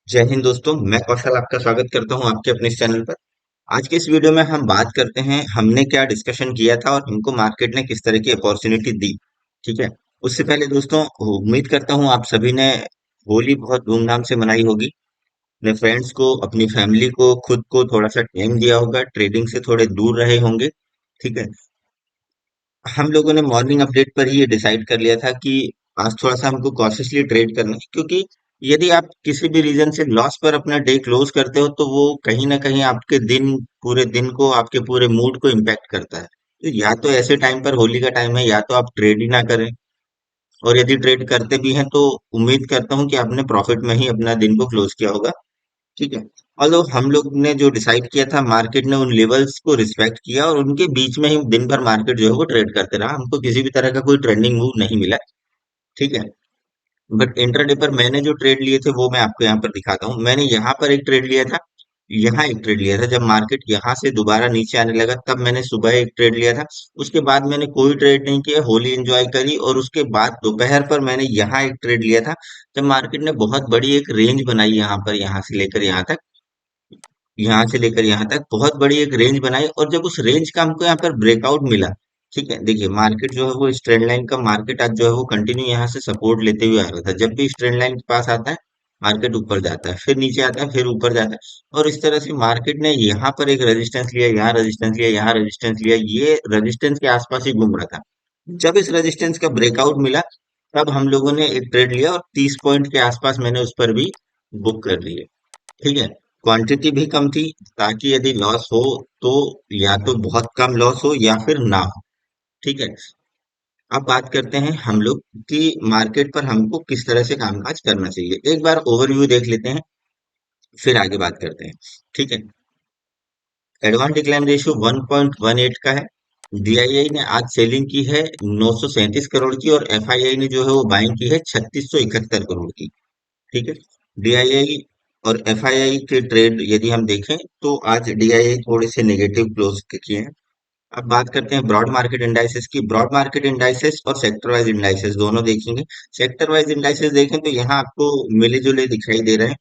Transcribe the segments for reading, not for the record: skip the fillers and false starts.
जय हिंद दोस्तों। मैं कौशल आपका स्वागत करता हूं आपके अपने इस चैनल पर। आज के इस वीडियो में हम बात करते हैं हमने क्या डिस्कशन किया था और हमको मार्केट ने किस तरह की अपॉर्चुनिटी दी। ठीक है। उससे पहले दोस्तों, उम्मीद करता हूं आप सभी ने होली बहुत धूमधाम से मनाई होगी। अपने फ्रेंड्स को, अपनी फैमिली को, खुद को थोड़ा सा टाइम दिया होगा, ट्रेडिंग से थोड़े दूर रहे होंगे। ठीक है। हम लोगों ने मॉर्निंग अपडेट पर ही ये डिसाइड कर लिया था कि आज थोड़ा सा हमको कॉशियसली ट्रेड करना है, क्योंकि यदि आप किसी भी रीजन से लॉस पर अपना डे क्लोज करते हो तो वो कहीं ना कहीं आपके दिन, पूरे दिन को, आपके पूरे मूड को इम्पैक्ट करता है। तो या तो ऐसे टाइम पर, होली का टाइम है, या तो आप ट्रेड ही ना करें। और यदि ट्रेड करते भी हैं तो उम्मीद करता हूँ कि आपने प्रॉफिट में ही अपना दिन को क्लोज किया होगा। ठीक है। और हम लोग ने जो डिसाइड किया था, मार्केट ने उन लेवल्स को रिस्पेक्ट किया और उनके बीच में ही दिन भर मार्केट जो है वो ट्रेड करते रहा। हमको किसी भी तरह का कोई ट्रेंडिंग मूव नहीं मिला। ठीक है। बट इंट्राडे पर मैंने जो ट्रेड लिए थे वो मैं आपको यहाँ पर दिखाता हूँ। मैंने यहाँ पर एक ट्रेड लिया था, यहाँ एक ट्रेड लिया था। जब मार्केट यहाँ से दोबारा नीचे आने लगा तब मैंने सुबह एक ट्रेड लिया था। उसके बाद मैंने कोई ट्रेड नहीं किया, होली एंजॉय करी। और उसके बाद दोपहर पर मैंने यहाँ एक ट्रेड लिया था, जब मार्केट ने बहुत बड़ी एक रेंज बनाई यहाँ पर, यहाँ से लेकर यहाँ तक बहुत बड़ी एक रेंज बनाई। और जब उस रेंज का हमको यहाँ पर ब्रेकआउट मिला, ठीक है, देखिए मार्केट जो है वो इस ट्रेंड लाइन का, मार्केट आज जो है वो कंटिन्यू यहाँ से सपोर्ट लेते हुए आ रहा था। जब भी इस ट्रेंड लाइन के पास आता है, मार्केट ऊपर जाता है, फिर नीचे आता है, फिर ऊपर जाता है। और इस तरह से मार्केट ने यहाँ पर एक रेजिस्टेंस लिया, यहाँ रेजिस्टेंस लिया, यहाँ रेजिस्टेंस लिया, ये रेजिस्टेंस के आसपास ही घूम रहा था। जब इस रेजिस्टेंस का ब्रेकआउट मिला, तब हम लोगों ने एक ट्रेड लिया और 30 पॉइंट के आसपास मैंने उस पर भी बुक कर लिए। ठीक है। क्वांटिटी भी कम थी, ताकि यदि लॉस हो तो या तो बहुत कम लॉस हो या फिर ना हो। ठीक है। अब बात करते हैं हम लोग कि मार्केट पर हमको किस तरह से कामकाज करना चाहिए। एक बार ओवरव्यू देख लेते हैं, फिर आगे बात करते हैं। ठीक है। एडवांस डिक्लाइन रेशियो 1.18 का है। डीआईआई ने आज सेलिंग की है 937 करोड़ की, और एफआईआई ने जो है वो बाइंग की है 3671 करोड़ की। ठीक है। डीआईआई और एफआईआई के ट्रेड यदि हम देखें तो आज डीआईआई थोड़े से नेगेटिव क्लोज किए हैं। अब बात करते हैं ब्रॉड मार्केट इंडाइसेस की। ब्रॉड मार्केट इंडाइसेस और सेक्टर वाइज इंडाइसेस दोनों देखेंगे। सेक्टर वाइज इंडाइसेस देखें तो यहाँ आपको मिले जुले दिखाई दे रहे हैं।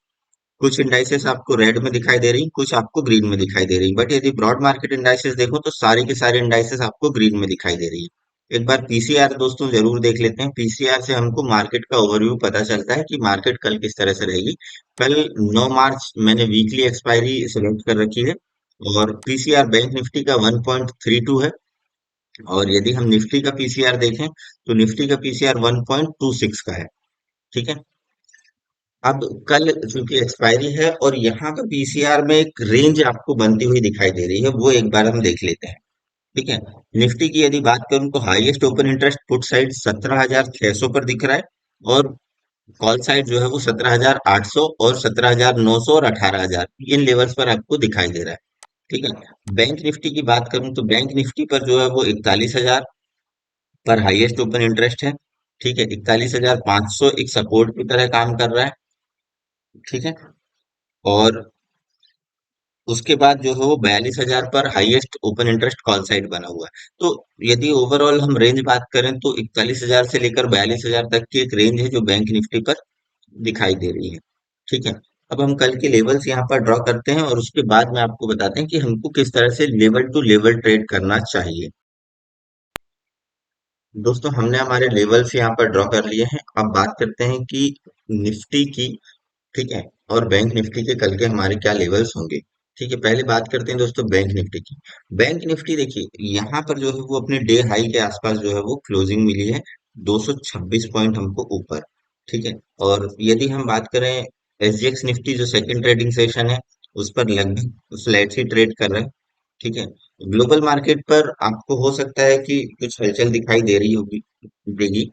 कुछ इंडाइसेस आपको रेड में दिखाई दे रही, कुछ आपको ग्रीन में दिखाई दे रही। बट यदि ब्रॉड मार्केट इंडाइसेस देखो तो सारे के सारे इंडाइसेस आपको ग्रीन में दिखाई दे रही है। एक बार पीसीआर दोस्तों जरूर देख लेते हैं। पीसीआर से हमको मार्केट का ओवरव्यू पता चलता है कि मार्केट कल किस तरह से रहेगी। कल 9 मार्च मैंने वीकली एक्सपायरी सिलेक्ट कर रखी है, और पीसीआर बैंक निफ्टी का 1.32 है। और यदि हम निफ्टी का पीसीआर देखें तो निफ्टी का पीसीआर 1.26 का है। ठीक है। अब कल चूंकि एक्सपायरी है और यहाँ पे पीसीआर में एक रेंज आपको बनती हुई दिखाई दे रही है, वो एक बार हम देख लेते हैं। ठीक है। निफ्टी की यदि बात करूं तो highest open interest put side 17,600 पर दिख रहा है, और कॉल साइड जो है वो 17,800 और 17,900 और 18,000 इन लेवल्स पर आपको दिखाई दे रहा है। ठीक है। बैंक निफ्टी की बात करूं तो बैंक निफ्टी पर जो है वो 41,000 पर हाईएस्ट ओपन इंटरेस्ट है। ठीक है। 41,500 एक सपोर्ट की तरह काम कर रहा है। ठीक है। और उसके बाद जो है वो 42,000 पर highest open interest call side बना हुआ है। तो यदि ओवरऑल हम रेंज बात करें तो 41,000 से लेकर 42,000 तक की एक रेंज है जो बैंक निफ्टी पर दिखाई दे रही है। ठीक है। अब हम कल के लेवल्स यहाँ पर ड्रॉ करते हैं और उसके बाद में आपको बताते हैं कि हमको किस तरह से लेवल टू लेवल ट्रेड करना चाहिए। दोस्तों, हमने हमारे लेवल्स यहाँ पर ड्रॉ कर लिए हैं। अब बात करते हैं कि निफ्टी की। ठीक है। और बैंक निफ्टी के कल के हमारे क्या लेवल्स होंगे। ठीक है। पहले बात करते हैं दोस्तों बैंक निफ्टी की। बैंक निफ्टी देखिए यहाँ पर जो है वो अपने डे हाई के आसपास जो है वो क्लोजिंग मिली है, 226 पॉइंट हमको ऊपर। ठीक है। और यदि हम बात करें एसजीएक्स निफ्टी जो सेकंड ट्रेडिंग सेशन है, उस पर लगभग फ्लैट ही ट्रेड कर रहे हैं। ठीक है। ग्लोबल मार्केट पर आपको हो सकता है कि कुछ हलचल दिखाई दे रही होगी, देगी।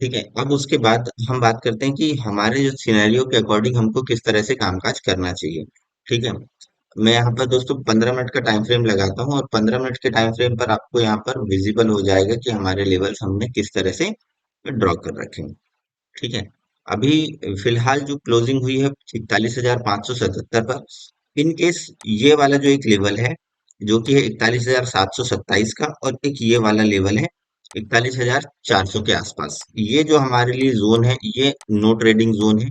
ठीक है। अब उसके बाद हम बात करते हैं कि हमारे जो सिनेरियो के अकॉर्डिंग हमको किस तरह से कामकाज करना चाहिए। ठीक है। मैं यहाँ पर दोस्तों 15 मिनट का टाइम फ्रेम लगाता हूँ, और 15 मिनट के टाइम फ्रेम पर आपको यहाँ पर विजिबल हो जाएगा कि हमारे लेवल्स हमने किस तरह से ड्रॉ कर रखे हैं। ठीक है। अभी फिलहाल जो क्लोजिंग हुई है 41,577 पर। इन केस ये वाला जो एक लेवल है, जो कि है 41,727 का, और एक ये वाला लेवल है 41,400 के आसपास, ये जो हमारे लिए जोन है ये नो ट्रेडिंग जोन है।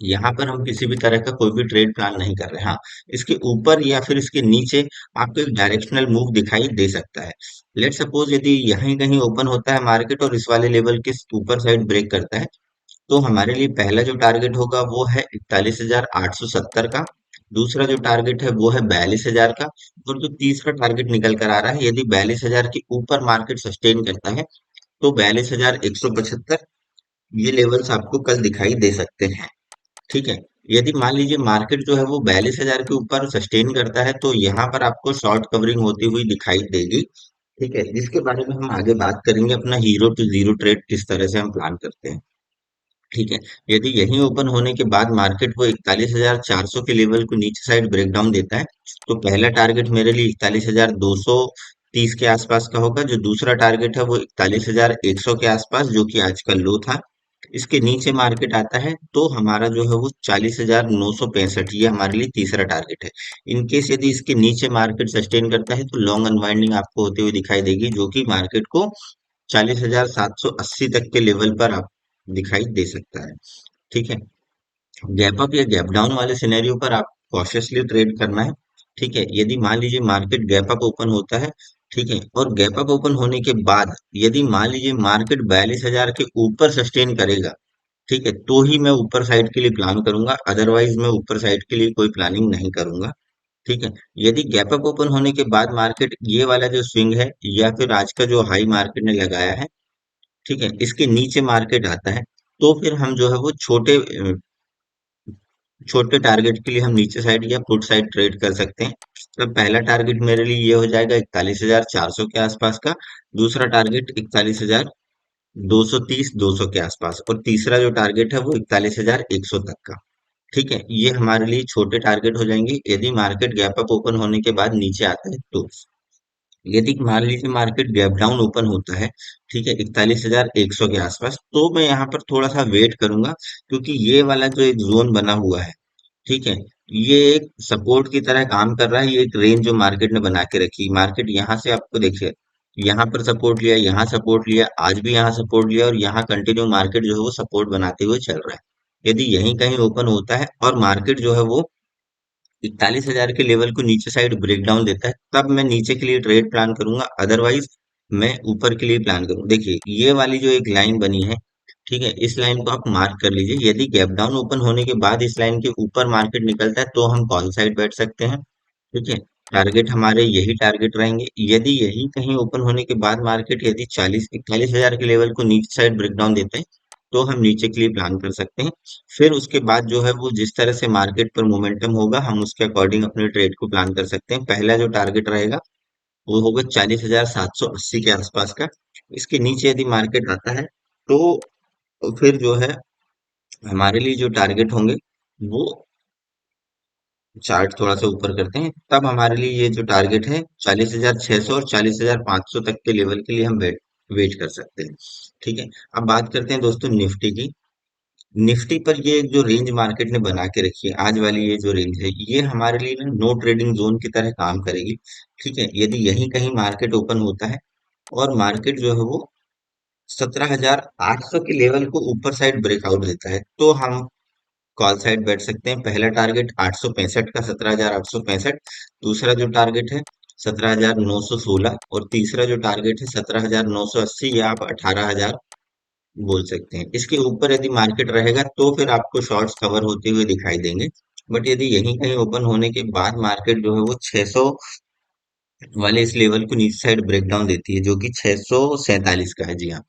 यहाँ पर हम किसी भी तरह का कोई भी ट्रेड प्लान नहीं कर रहे। हाँ, इसके ऊपर या फिर इसके नीचे आपको एक डायरेक्शनल मूव दिखाई दे सकता है। लेट सपोज यदि यहीं कहीं ओपन होता है मार्केट और इस वाले लेवल के ऊपर साइड ब्रेक करता है, तो हमारे लिए पहला जो टारगेट होगा वो है 41,870 का। दूसरा जो टारगेट है वो है 42,000 का। और जो तीसरा टारगेट निकल कर आ रहा है, यदि 42,000 के ऊपर मार्केट सस्टेन करता है तो 42,175 ये लेवल्स आपको कल दिखाई दे सकते हैं। ठीक है। यदि मान लीजिए मार्केट जो है वो 42,000 के ऊपर सस्टेन करता है तो यहाँ पर आपको शॉर्ट कवरिंग होती हुई दिखाई देगी। ठीक है, जिसके बारे में हम आगे बात करेंगे, अपना हीरो टू जीरो ट्रेड किस तरह से हम प्लान करते हैं। ठीक है। यदि यहीं ओपन होने के बाद मार्केट वो 41,400 के लेवल को नीचे साइड ब्रेकडाउन देता है, तो पहला टारगेट मेरे लिए 41,230 के आसपास का होगा। जो दूसरा टारगेट है वो 41,100 के आसपास, जो कि आज का लो था। इसके नीचे मार्केट आता है तो हमारा जो है वो 40,965, ये हमारे लिए तीसरा टारगेट है। इन केस यदि इसके नीचे मार्केट सस्टेन करता है तो लॉन्ग अनवाइंडिंग आपको होते हुए दिखाई देगी, जो कि मार्केट को 40,780 तक के लेवल पर आप दिखाई दे सकता है। ठीक है। गैप अप या गैप डाउन वाले सिनेरियो पर आप कॉशियसली ट्रेड करना है। ठीक है। यदि मान लीजिए मार्केट गैप अप ओपन होता है, ठीक है, और गैप अप ओपन होने के बाद यदि मान लीजिए मार्केट 42,000 के ऊपर सस्टेन करेगा, ठीक है, तो ही मैं ऊपर साइड के लिए प्लान करूंगा, अदरवाइज मैं ऊपर साइड के लिए कोई प्लानिंग नहीं करूंगा। ठीक है। यदि गैप अप ओपन होने के बाद मार्केट ये वाला जो स्विंग है या फिर आज का जो हाई मार्केट ने लगाया है, ठीक है, इसके नीचे मार्केट आता है, तो फिर हम जो है वो छोटे टारगेट के लिए हम नीचे साइड या पुट साइड ट्रेड कर सकते हैं। तो पहला टारगेट मेरे लिए ये हो जाएगा 41,400 के आसपास का। दूसरा टारगेट 41,230 200 के आसपास, और तीसरा जो टारगेट है वो 41,100 तक का। ठीक है, ये हमारे लिए छोटे टारगेट हो जाएंगे यदि मार्केट गैप अप ओपन होने के बाद नीचे आता है तो। यदि मान लीजिए मार्केट गैप डाउन ओपन होता है, ठीक है, 41,100 के आसपास, तो मैं यहाँ पर थोड़ा सा वेट करूंगा, क्योंकि ये वाला जो एक जोन बना हुआ है, ठीक है, ये एक सपोर्ट की तरह काम कर रहा है। ये एक रेंज जो मार्केट ने बना के रखी, मार्केट यहाँ से आपको देखिए, यहाँ पर सपोर्ट लिया, यहाँ सपोर्ट लिया, आज भी यहाँ सपोर्ट लिया, और यहाँ कंटिन्यू मार्केट जो है वो सपोर्ट बनाते हुए चल रहा है। यदि यहीं कहीं ओपन होता है और मार्केट जो है वो 41,000 के लेवल को नीचे साइड ब्रेकडाउन देता है, तब मैं नीचे के लिए ट्रेड प्लान करूंगा, अदरवाइज मैं ऊपर के लिए प्लान करूँ। देखिए ये वाली जो एक लाइन बनी है, ठीक है, इस लाइन को आप मार्क कर लीजिए। यदि गैप डाउन ओपन होने के बाद इस लाइन के ऊपर मार्केट निकलता है तो हम कॉल साइड बैठ सकते हैं। ठीक है। टारगेट हमारे यही टारगेट रहेंगे। यदि यही कहीं ओपन होने के बाद मार्केट यदि 41,000 के लेवल को नीचे साइड ब्रेकडाउन देते हैं, तो हम नीचे के लिए प्लान कर सकते हैं। फिर उसके बाद जो है वो जिस तरह से मार्केट पर मोमेंटम होगा, हम उसके अकॉर्डिंग अपने ट्रेड को प्लान कर सकते हैं। पहला जो टारगेट रहेगा वो होगा 40,780 के आसपास का। इसके नीचे यदि मार्केट आता है तो फिर जो है हमारे लिए जो टारगेट होंगे वो, चार्ट थोड़ा सा ऊपर करते हैं, तब हमारे लिए ये जो टारगेट है 40,600 और 40,500 तक के लेवल के लिए हम वेट वेट कर सकते हैं। ठीक है। अब बात करते हैं दोस्तों निफ्टी की। निफ्टी पर ये एक जो रेंज मार्केट ने बना के रखी है, आज वाली ये जो रेंज है, ये हमारे लिए ना नो ट्रेडिंग जोन की तरह काम करेगी। ठीक है। यदि यहीं कहीं मार्केट ओपन होता है और मार्केट जो है वो 17,800 के लेवल को ऊपर साइड ब्रेकआउट देता है, तो हम कॉल साइड बैठ सकते हैं। पहला टारगेट 865 का, 17,865। दूसरा जो टारगेट है 17,916, और तीसरा जो टारगेट है 17,980, या आप 18,000 बोल सकते हैं। इसके ऊपर यदि मार्केट रहेगा तो फिर आपको शॉर्ट्स कवर होते हुए दिखाई देंगे। बट यदि यहीं कहीं ओपन होने के बाद मार्केट जो है वो 600 वाले इस लेवल को नीचे साइड ब्रेकडाउन देती है, जो कि 647 का है। जी हाँ,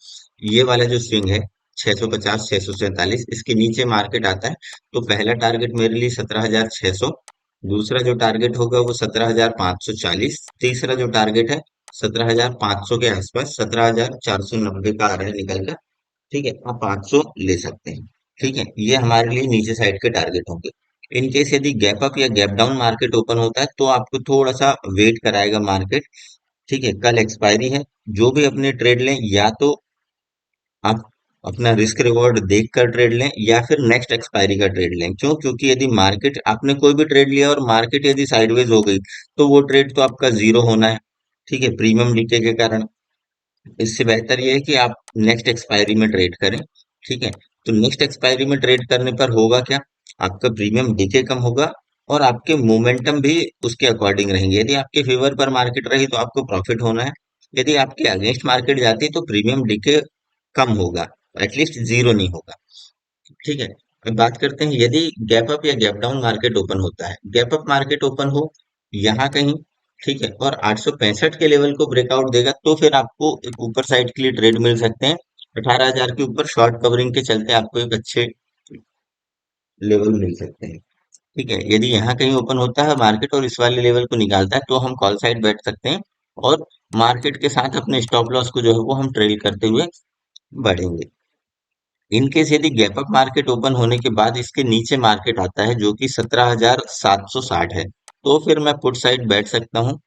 ये वाला जो स्विंग है 650 647, इसके नीचे मार्केट आता है, तो पहला टारगेट मेरे लिए 17,600। दूसरा जो टारगेट होगा वो 17,540। तीसरा जो टारगेट है 17,500 के आसपास, 17,490 का आ रहा है निकल कर। ठीक है, आप 500 ले सकते हैं। ठीक है, ये हमारे लिए नीचे साइड के टारगेट होंगे। इन केस यदि गैप अप या गैप डाउन मार्केट ओपन होता है तो आपको थोड़ा सा वेट कराएगा मार्केट। ठीक है, कल एक्सपायरी है। जो भी अपने ट्रेड लें, या तो आप अपना रिस्क रिवॉर्ड देख कर ट्रेड लें, या फिर नेक्स्ट एक्सपायरी का ट्रेड लें। क्यों? क्योंकि यदि मार्केट, आपने कोई भी ट्रेड लिया और मार्केट यदि साइडवेज हो गई, तो वो ट्रेड तो आपका जीरो होना है। ठीक है, प्रीमियम लीके के कारण। इससे बेहतर ये है कि आप नेक्स्ट एक्सपायरी में ट्रेड करें। ठीक है। तो नेक्स्ट एक्सपायरी में ट्रेड करने पर होगा क्या, आपका प्रीमियम डीके कम होगा और आपके मोमेंटम भी उसके अकॉर्डिंग रहेंगे। यदि आपके फेवर पर मार्केट रही तो आपको प्रॉफिट होना है, यदि आपके अगेंस्ट मार्केट जाती है तो प्रीमियम डीके कम होगा, एटलीस्ट जीरो नहीं होगा। ठीक है। अब बात करते हैं, यदि गैप अप या गैप डाउन मार्केट ओपन होता है, गैप अप मार्केट ओपन हो यहाँ कहीं, ठीक है, और 865 के लेवल को ब्रेकआउट देगा तो फिर आपको एक ऊपर साइड के लिए ट्रेड मिल सकते हैं। 18,000 के ऊपर शॉर्ट कवरिंग के चलते आपको एक अच्छे लेवल मिल सकते हैं। ठीक है, यदि यहाँ कहीं ओपन होता है मार्केट और इस वाले लेवल को निकालता है तो हम कॉल साइड बैठ सकते हैं और मार्केट के साथ अपने स्टॉप लॉस को जो है वो हम ट्रेल करते हुए बढ़ेंगे। इन केस यदि गैप अप मार्केट ओपन होने के बाद इसके नीचे मार्केट आता है जो कि 17,760 है, तो फिर मैं पुट साइड बैठ सकता हूँ।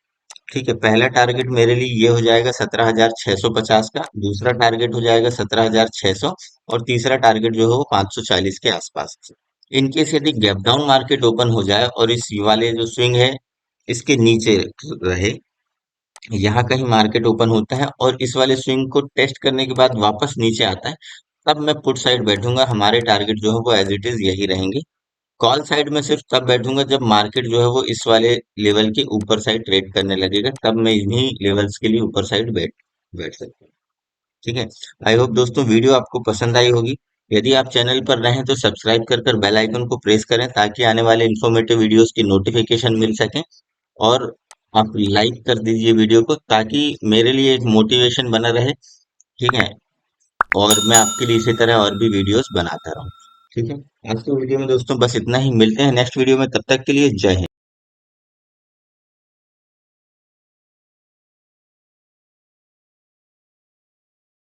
ठीक है, पहला टारगेट मेरे लिए ये हो जाएगा 17,650 का, दूसरा टारगेट हो जाएगा 17,600 और तीसरा टारगेट जो है वो 540 के आसपास। इन केस यदि गैप डाउन मार्केट ओपन हो जाए और इस वाले जो स्विंग है इसके नीचे रहे, यहाँ कहीं मार्केट ओपन होता है और इस वाले स्विंग को टेस्ट करने के बाद वापस नीचे आता है, तब मैं पुट साइड बैठूंगा। हमारे टारगेट जो है वो एज इट इज यही रहेंगे। कॉल साइड में सिर्फ तब बैठूंगा जब मार्केट जो है वो इस वाले लेवल के ऊपर साइड ट्रेड करने लगेगा, तब मैं इन्हीं लेवल्स के लिए ऊपर साइड बैठ बैठ सकता हूँ। ठीक है। आई होप दोस्तों वीडियो आपको पसंद आई होगी। यदि आप चैनल पर नए हैं तो सब्सक्राइब कर कर बेल आइकन को प्रेस करें ताकि आने वाले इन्फॉर्मेटिव वीडियोस की नोटिफिकेशन मिल सके। और आप लाइक कर दीजिए वीडियो को ताकि मेरे लिए एक मोटिवेशन बना रहे। ठीक है, और मैं आपके लिए इसी तरह और भी वीडियोस बनाता रहूँ। ठीक है, आज के वीडियो में दोस्तों बस इतना ही। मिलते हैं नेक्स्ट वीडियो में, तब तक के लिए जय हिंद।